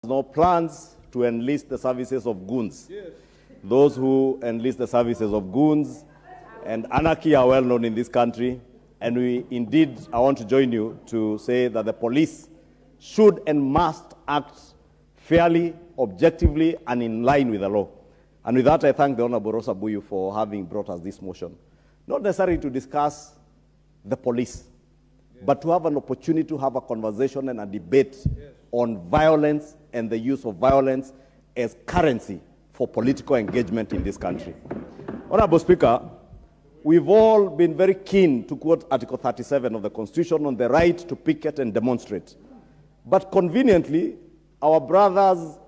No plans to enlist the services of goons. Yes. Those who enlist the services of goons and anarchy are well known in this country. And I want to join you to say that the police should and must act fairly, objectively, and in line with the law. And with that, I thank the Honorable Rosa Buyu for having brought us this motion. Not necessarily to discuss the police, but to have an opportunity to have a conversation and a debate on violence and the use of violence as currency for political engagement in this country. Honorable Speaker, we've all been very keen to quote Article 37 of the Constitution on the right to picket and demonstrate. But conveniently, our brothers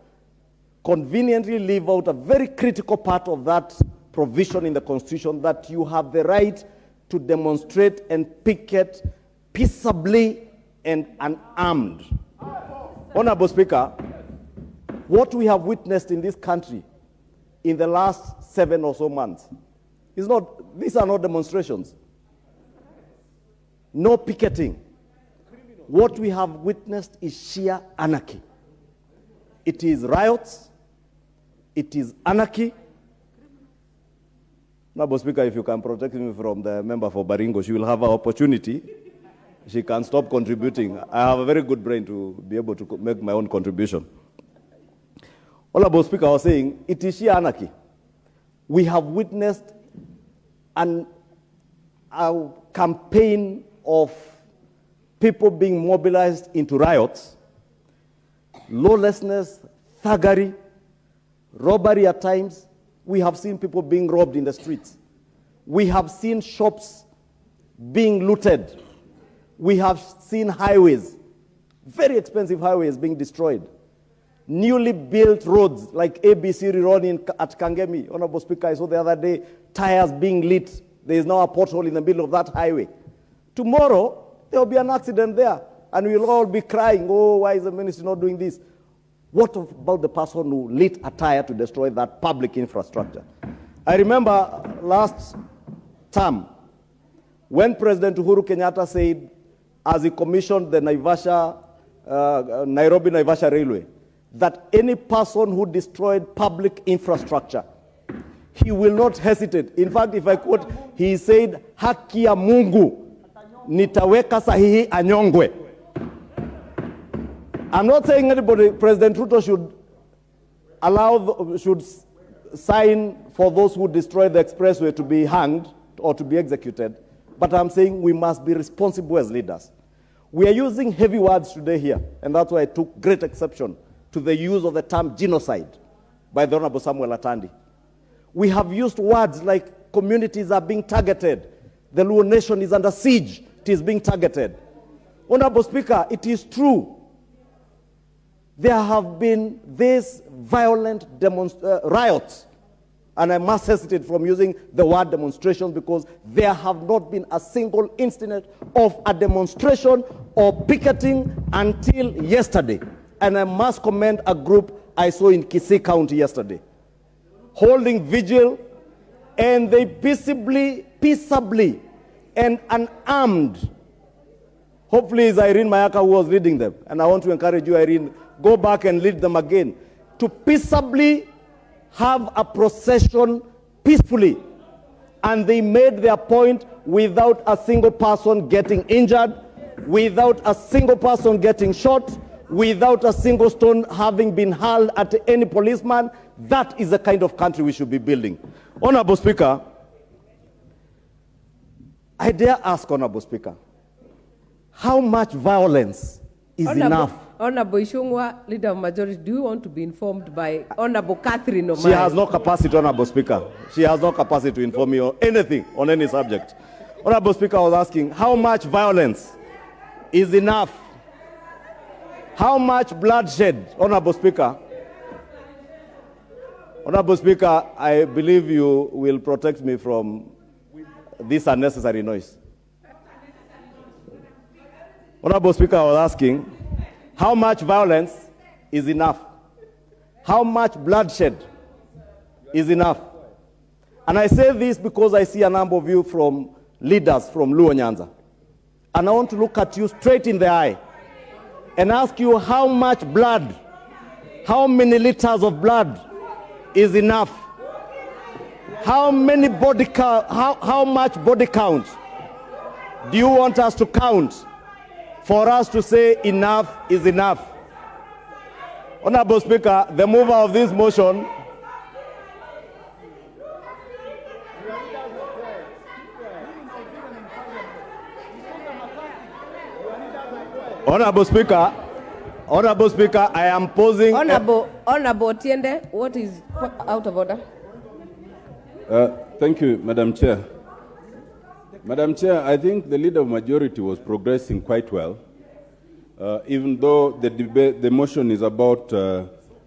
conveniently leave out a very critical part of that provision in the Constitution, that you have the right to demonstrate and picket peaceably and unarmed. Honorable Speaker, what we have witnessed in this country in the last 7 or so months these are not demonstrations. No picketing. What we have witnessed is sheer anarchy. It is riots. It is anarchy. Honorable Speaker, if you can protect me from the member for Baringo, she will have an opportunity. She can stop contributing. I have a very good brain to be able to make my own contribution. Honorable Speaker, I was saying, it is sheer anarchy. We have witnessed a campaign of people being mobilized into riots, lawlessness, thuggery, robbery at times. We have seen people being robbed in the streets. We have seen shops being looted. We have seen highways, very expensive highways, being destroyed. Newly built roads like ABC running at Kangemi. Honorable Speaker, I saw the other day tires being lit. There is now a pothole in the middle of that highway. Tomorrow, there will be an accident there, and we'll all be crying, oh, why is the ministry not doing this? What about the person who lit a tire to destroy that public infrastructure? I remember last term, when President Uhuru Kenyatta said, as he commissioned the Nairobi-Naivasha Railway, that any person who destroyed public infrastructure, he will not hesitate. In fact, if I quote, he said, haki ya Mungu, nitaweka sahihi anyongwe. I'm not saying anybody, President Ruto should sign for those who destroy the expressway to be hanged or to be executed. But I'm saying we must be responsible as leaders. We are using heavy words today here, and that's why I took great exception to the use of the term genocide by the Honorable Samuel Atandi. We have used words like communities are being targeted. The Luo nation is under siege. It is being targeted. Honorable Speaker, it is true. There have been these violent riots, and I must hesitate from using the word demonstration because there have not been a single incident of a demonstration or picketing until yesterday. And I must commend a group I saw in Kisii County yesterday, holding vigil, and they peaceably and unarmed. Hopefully it's Irene Mayaka who was leading them. And I want to encourage you, Irene, go back and lead them again to peaceably have a procession peacefully. And they made their point without a single person getting injured, without a single person getting shot, without a single stone having been hurled at any policeman. That is the kind of country we should be building. Honorable Speaker, I dare ask, Honorable Speaker, how much violence is enough? Honorable Ichungwaah, Leader of Majority, do you want to be informed by Honorable Catherine Omai? She has no capacity, Honorable Speaker. She has no capacity to inform me on anything, on any subject. Honorable Speaker, I was asking, how much violence is enough? How much bloodshed, Honorable Speaker? Honorable Speaker, I believe you will protect me from this unnecessary noise. Honorable Speaker, I was asking, how much violence is enough? How much bloodshed is enough? And I say this because I see a number of you from leaders from Luo Nyanza. And I want to look at you straight in the eye and ask you how much blood How many liters of blood is enough? How many body count, how much body count do you want us to count for us to say enough is enough? Honorable Speaker, the mover of this motion. Honorable Speaker, I am posing. Honorable Otiende, what is out of order? Thank you, Madam Chair. Madam Chair, I think the Leader of Majority was progressing quite well, even though the motion is about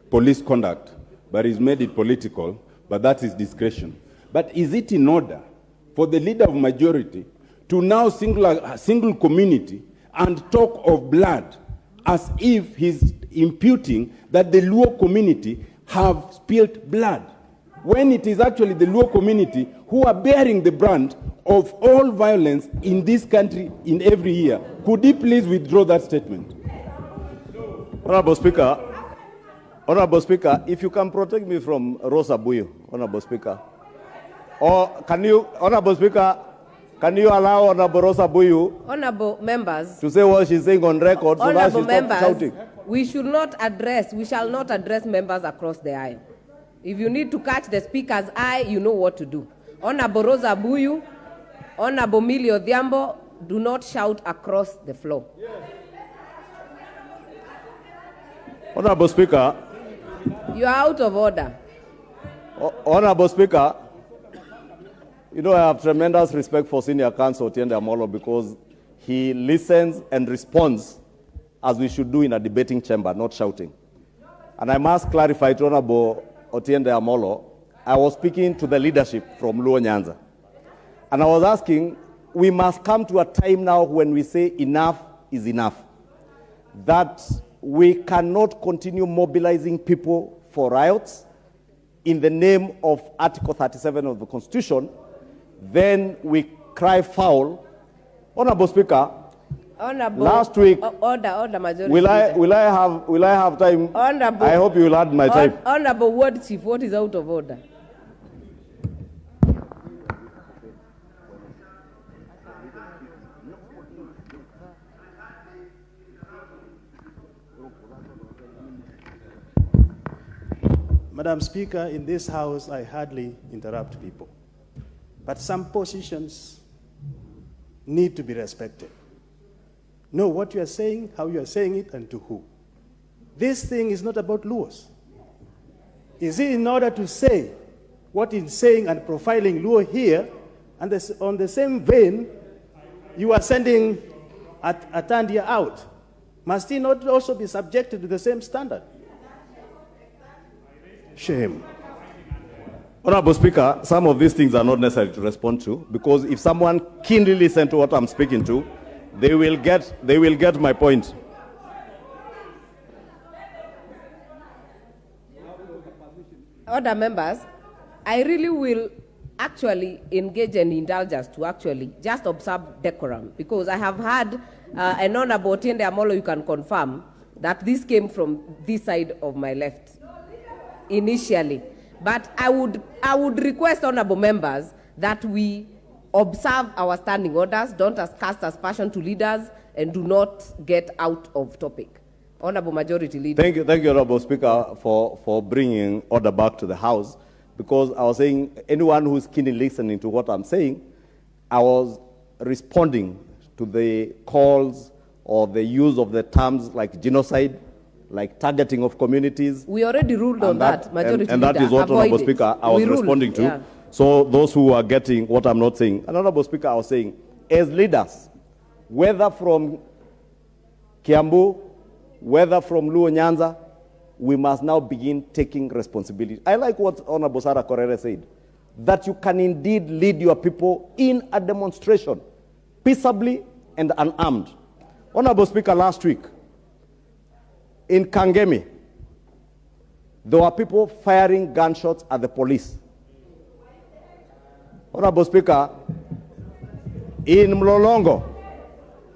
police conduct, but he's made it political, but that's his discretion. But is it in order for the Leader of Majority to now single a single community and talk of blood as if he's imputing that the Luo community have spilled blood, when it is actually the Luo community who are bearing the brunt of all violence in this country in every year? Could he please withdraw that statement? Honorable Speaker, if you can protect me from Rosa Buyu, Honorable Speaker, or can you, Honorable Speaker, can you allow Honorable Rosa Buyu, Honorable members, to say what she's saying on record so that she Honorable stops shouting? we shall not address members across the aisle. If you need to catch the speaker's eye, you know what to do. Honorable Rosa Buyu, Honorable Millie Odhiambo, do not shout across the floor. Honorable Speaker. You are out of order. Honorable Speaker, you know I have tremendous respect for Senior Counsel Otiende Amolo because he listens and responds as we should do in a debating chamber, not shouting. And I must clarify to Honorable Otiende Amolo, I was speaking to the leadership from Luo Nyanza. And I was asking, we must come to a time now when we say enough is enough. That we cannot continue mobilizing people for riots in the name of Article 37 of the Constitution. Then we cry foul. Honorable Speaker, Honorable, last week, order, majority. will I have time? Honorable, I hope you will add my time. Honorable Ward Chief, what is out of order? Madam Speaker, in this House, I hardly interrupt people. But some positions need to be respected. Know what you are saying, how you are saying it, and to who. This thing is not about Luos. Is it in order to say what is saying and profiling Luo here, and on the same vein, you are sending Atandia out? Must he not also be subjected to the same standard? Shame. Honorable Speaker, some of these things are not necessary to respond to because if someone keenly listens to what I'm speaking to, they will get my point. Other members, I really will actually engage and indulge us to actually just observe decorum because I have had an Honorable Otiende Amolo, you can confirm that this came from this side of my left initially. But I would request honorable members that we observe our standing orders, don't cast aspersion to leaders, and do not get out of topic. Honorable Majority Leader. Thank you, Honorable Speaker, for bringing order back to the House, because I was saying anyone who is keenly listening to what I'm saying, I was responding to the calls or the use of the terms like genocide, like targeting of communities. We already ruled on that, Majority Leader. And that is what, Honorable Speaker, I was responding to. Yeah. So those who are getting what I'm not saying. And Honorable Speaker, I was saying, as leaders, whether from Kiambu, whether from Luo Nyanza, we must now begin taking responsibility. I like what Honorable Sarah Korere said, that you can indeed lead your people in a demonstration, peaceably and unarmed. Honorable Speaker, last week, in Kangemi, there were people firing gunshots at the police. Honorable Speaker, in Mlolongo,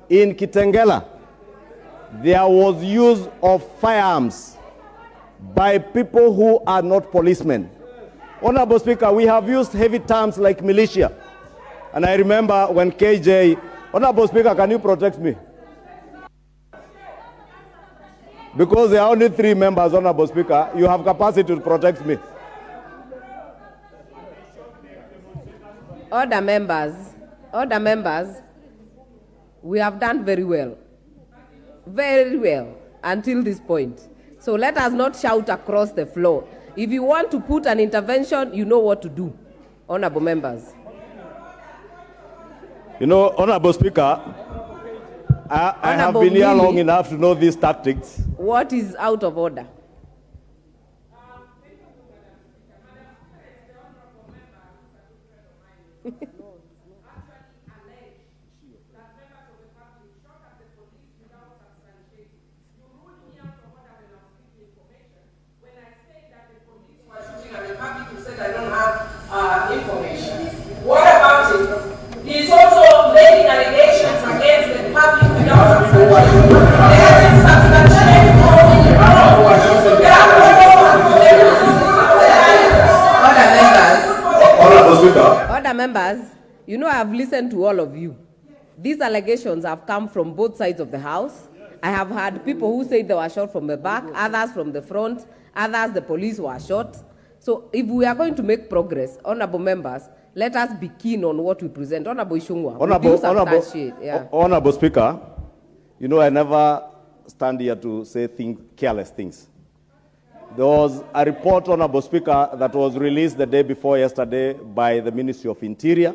in Kitengela, there was use of firearms by people who are not policemen. Honorable Speaker, we have used heavy terms like militia. And I remember when KJ, Honorable Speaker, can you protect me? Because there are only 3 members, Honorable Speaker, you have capacity to protect me. Other members, we have done very well until this point. So let us not shout across the floor. If you want to put an intervention, you know what to do, honorable members. You know, Honorable Speaker, I have been here long enough to know these tactics. What is out of order? Information. What about it? He's also making allegations against the public without substantiation. Other members, you know I have listened to all of you. These allegations have come from both sides of the house. I have had people who say they were shot from the back, others from the front, others the police were shot. So if we are going to make progress, honorable members, let us be keen on what we present. Honorable Ichungwaah, Honorable Speaker, you know I never stand here to say careless things. There was a report, Honorable Speaker, that was released the day before yesterday by the Ministry of Interior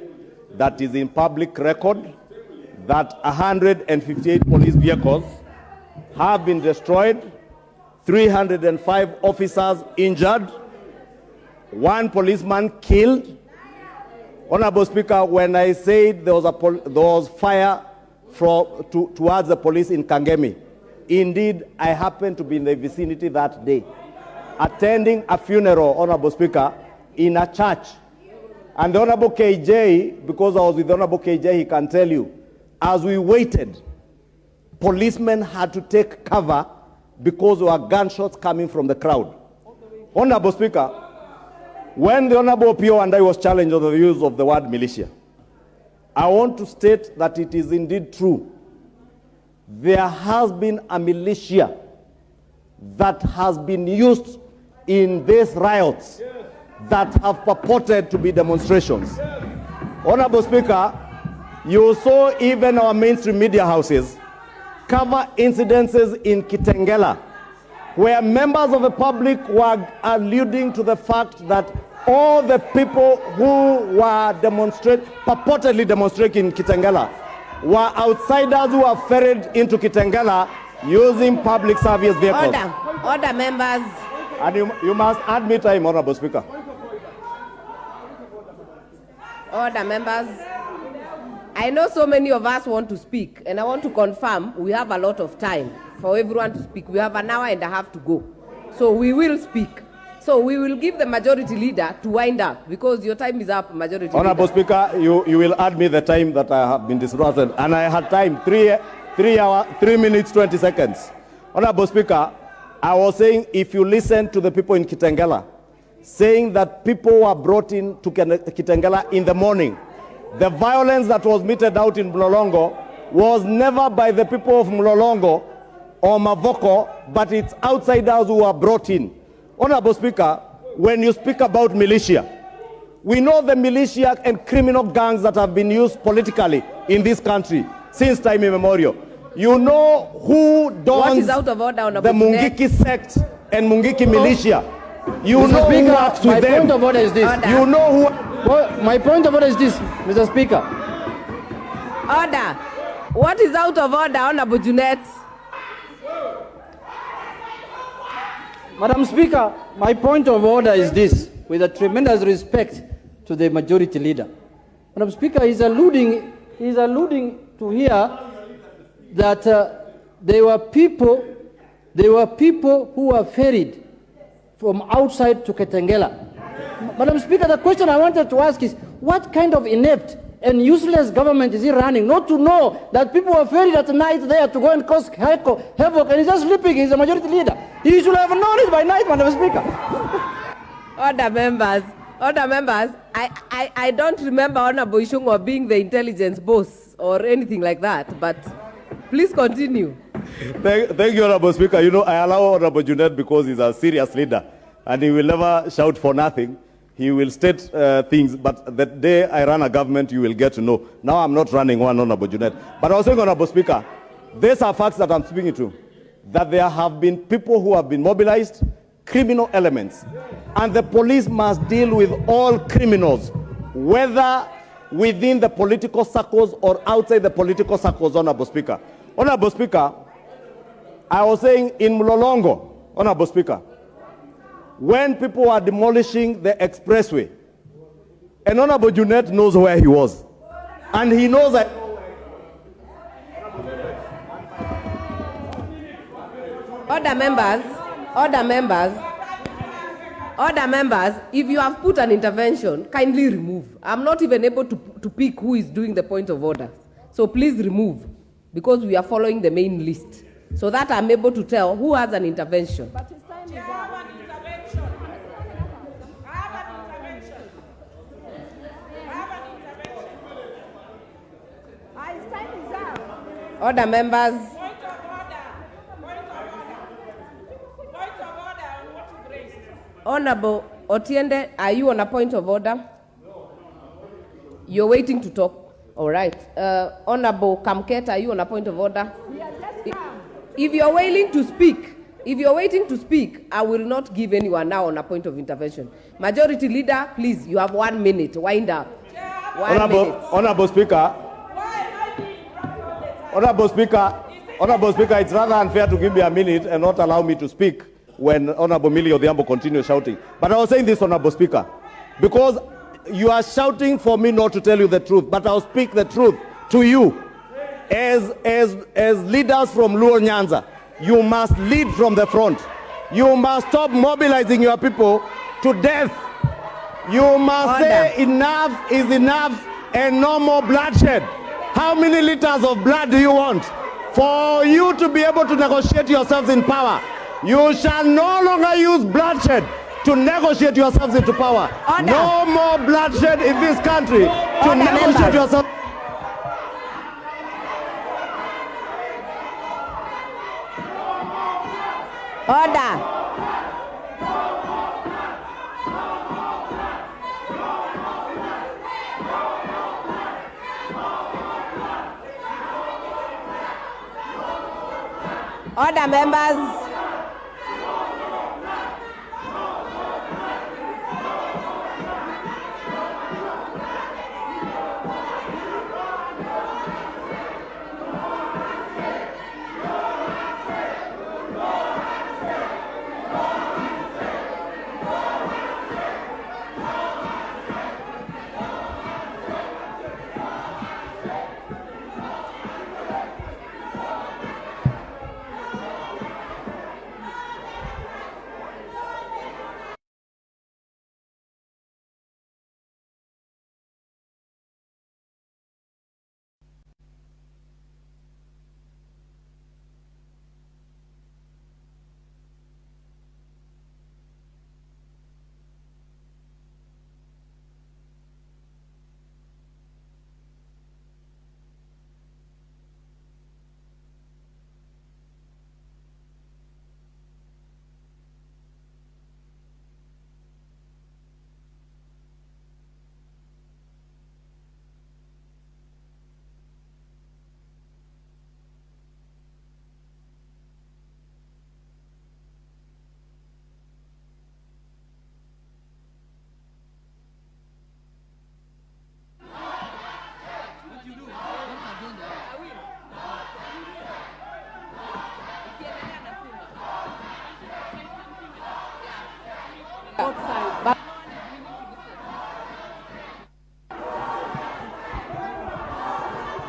that is in public record that 158 police vehicles have been destroyed, 305 officers injured, 1 policeman killed. Honorable Speaker, when I said there was fire towards the police in Kangemi, indeed, I happened to be in the vicinity that day, attending a funeral, Honorable Speaker, in a church. And the Honorable KJ, because I was with the Honorable KJ, he can tell you, as we waited, policemen had to take cover because there were gunshots coming from the crowd. Honorable Speaker, when the Honorable Pio and I was challenged on the use of the word militia, I want to state that it is indeed true. There has been a militia that has been used in these riots that have purported to be demonstrations. Honorable Speaker, you saw even our mainstream media houses cover incidences in Kitengela, where members of the public were alluding to the fact that all the people who were purportedly demonstrating in Kitengela were outsiders who were ferried into Kitengela using public service vehicles. Order, members. And you must add me time, Honorable Speaker. Order, members. I know so many of us want to speak, and I want to confirm we have a lot of time for everyone to speak. We have an hour and a half to go. So we will speak. So we will give the majority leader to wind up, because your time is up, majority Honorable leader. Speaker, you will add me the time that I have been disrupted. And I had time, 3 minutes, 20 seconds. Honorable Speaker, I was saying, if you listen to the people in Kitengela, saying that people were brought in to Kitengela in the morning, the violence that was meted out in Mlolongo was never by the people of Mlolongo or Mavoko, but it's outsiders who were brought in. Honorable Speaker, when you speak about militia, we know the militia and criminal gangs that have been used politically in this country since time immemorial. You know who dons the Mungiki sect and Mungiki militia. You Mr. know Speaker, who acts with my them. point of order is this. Order. You know who... Well, my point of order is this, Mr. Speaker. Order. What is out of order, Honorable Junet? Madam Speaker, my point of order is this, with a tremendous respect to the majority leader. Madam Speaker, he's alluding to here that there were people who were ferried from outside to Kitengela. Madam Speaker, the question I wanted to ask is, what kind of inept and useless government is he running? Not to know that people are ferried at night there to go and cause havoc, and he's just sleeping. He's a majority leader. He should have known it by night, Madam Speaker. Order members, I don't remember Honorable Ichungwaah being the intelligence boss or anything like that, but please continue. Thank you, Honorable Speaker. You know, I allow Honorable Junet because he's a serious leader and he will never shout for nothing. He will state things, but the day I run a government, you will get to know. Now I'm not running one, Honorable Junet. But I was saying, Honorable Speaker, these are facts that I'm speaking to, that there have been people who have been mobilized, criminal elements, and the police must deal with all criminals, whether within the political circles or outside the political circles, Honorable Speaker. Honorable Speaker, I was saying in Mlolongo, Honorable Speaker, when people were demolishing the expressway, and Honorable Junet knows where he was, and he knows that. Order members, if you have put an intervention, kindly remove. I'm not even able to pick who is doing the point of order. So please remove, because we are following the main list, so that I'm able to tell who has an intervention. But his time is up. I have an intervention. I have an intervention. His time is up. Order members. Point of order. Point of order on what you raised. Honorable Otiende, are you on a point of order? No. You're waiting to talk. All right. Honorable Kamket, are you on a point of order? Yes, just come. If you're waiting to speak, I will not give anyone now on a point of intervention. Majority Leader, please, you have 1 minute. Wind up. 1 minute. Honorable Speaker. Honorable Speaker, it's rather unfair to give me a minute and not allow me to speak when Honorable Millie Odhiambo continues shouting. But I was saying this, Honorable Speaker, because you are shouting for me not to tell you the truth, but I'll speak the truth to you. As leaders from Luo Nyanza, you must lead from the front. You must stop mobilizing your people to death. You must say enough is enough and no more bloodshed. How many liters of blood do you want? For you to be able to negotiate yourselves in power, you shall no longer use bloodshed to negotiate yourselves into power. Order. No more bloodshed in this country to negotiate yourselves. Order. Order, members.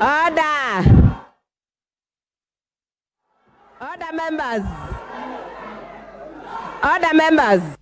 Order. Order, members. Order, members.